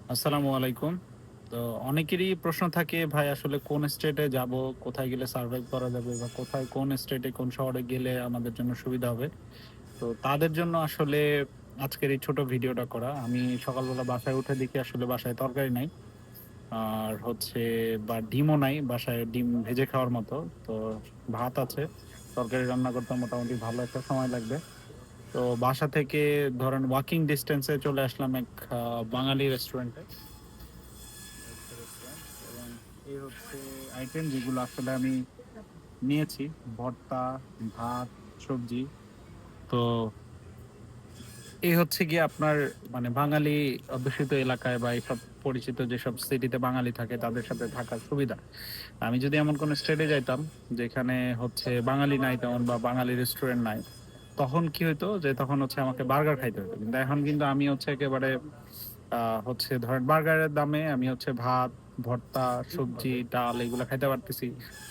আসসালামু আলাইকুম। তো অনেকেরই প্রশ্ন থাকে ভাই আসলে কোন স্টেটে যাব, কোথায় গেলে সারভাইভ করা যাবে বা কোথায় কোন স্টেটে কোন শহরে গেলে আমাদের জন্য সুবিধা হবে। তো তাদের জন্য আসলে আজকের এই ছোট ভিডিওটা করা। আমি সকালবেলা বাসায় উঠে দেখি আসলে বাসায় তরকারি নাই। আর হচ্ছে বা ডিমও নাই বাসায় ডিম ভেজে খাওয়ার মতো। তো ভাত আছে। তরকারি রান্না করতে মোটামুটি ভালো একটা সময় লাগবে। তো বাসা থেকে ধরেন ওয়াকিং ডিসট্যান্স এ চলে আসলাম এক বাঙালি রেস্টুরেন্টে। রেস্টুরেন্ট এবং এই হচ্ছে আইটেম যেগুলো আসলে আমি নিয়েছি। ভর্তা, ভাত, সবজি। তো এই হচ্ছে গিয়ে আপনার মানে বাঙালি অধ্যুষিত এলাকায় বা এইসব পরিচিত যেসব সিটিতে বাঙালি থাকে তাদের সাথে থাকার সুবিধা। আমি যদি এমন কোনো স্টেটে যাইতাম যেখানে হচ্ছে বাঙালি নাই তেমন বা বাঙালি রেস্টুরেন্ট নাই, তখন কি হইতো যে তখন হচ্ছে আমাকে বার্গার খাইতে হতো। কিন্তু এখন কিন্তু আমি হচ্ছে একেবারে হচ্ছে ধরেন বার্গারের দামে আমি হচ্ছে ভাত, ভর্তা, সবজি, ডাল এগুলা খাইতে পারতেছি।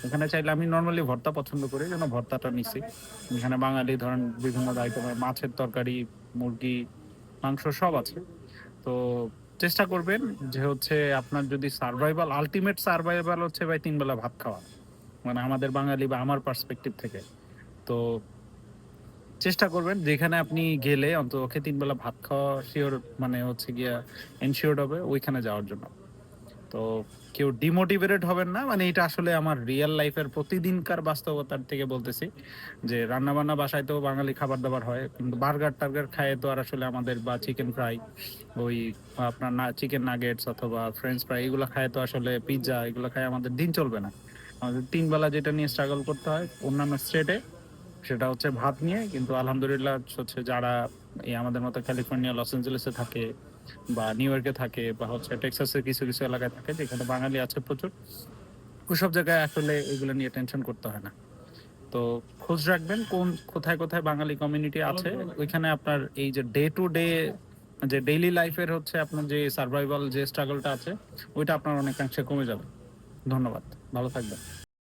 ওখানে চাইলে আমি নরমালি ভর্তা পছন্দ করি, এজন্য ভর্তাটা নিছি। এখানে বাঙালি ধরেন বিভিন্ন আইটেমের মাছের তরকারি, মুরগি, মাংস সব আছে। তো চেষ্টা করবেন যে হচ্ছে আপনার যদি আল্টিমেট সারভাইভাল হচ্ছে ভাই ৩ বেলা ভাত খাওয়া। মানে আমাদের বাঙালি বা আমার পার্সপেক্টিভ থেকে। তো চেষ্টা করবেন যেখানে আপনি গেলে অন্ততপক্ষে ৩ বেলা ভাত খাওয়া সিওর মানে হচ্ছে গিয়া এনশিওরড হবে ওইখানে যাওয়ার জন্য। তো কেউ ডিমোটিভেটেড হবেন না। মানে এটা আসলে আমার রিয়াল লাইফের প্রতিদিনকার বাস্তবতার থেকে বলতেছি। যে রান্না-বান্না বাসায় তো বাঙালি খাবার-দাবার হয়। কিন্তু বার্গার-টার্গার খায়ে তো আর আসলে আমাদের বা চিকেন ফ্রাই, ওই আপনার চিকেন নাগেটস অথবা ফ্রেঞ্চ ফ্রাই এগুলো খায় তো আসলে পিজ্জা এগুলো খায় আমাদের দিন চলবে না। আমাদের ৩ বেলা যেটা নিয়ে স্ট্রাগল করতে হয় অন্যান্য স্টেটে সেটা হচ্ছে ভাত নিয়ে। কিন্তু আলহামদুলিল্লাহ হচ্ছে যারা আমাদের মতো ক্যালিফোর্নিয়া, লস এঞ্জেলেসে থাকে বা নিউ ইয়র্কে থাকে বা হচ্ছে টেক্সাসের কিছু এলাকায় থাকে যেখানে বাঙালি আছে প্রচুর। ওইসব জায়গায় আসলে এগুলো নিয়ে টেনশন করতে হয় না। তো খোঁজ রাখবেন কোথায় বাঙালি কমিউনিটি আছে। ওইখানে আপনার এই যে ডে টু ডে যে ডেইলি লাইফের হচ্ছে আপনার যে সার্ভাইভাল যে স্ট্রাগলটা আছে ওইটা আপনার অনেকাংশে কমে যাবে। ধন্যবাদ। ভালো থাকবেন।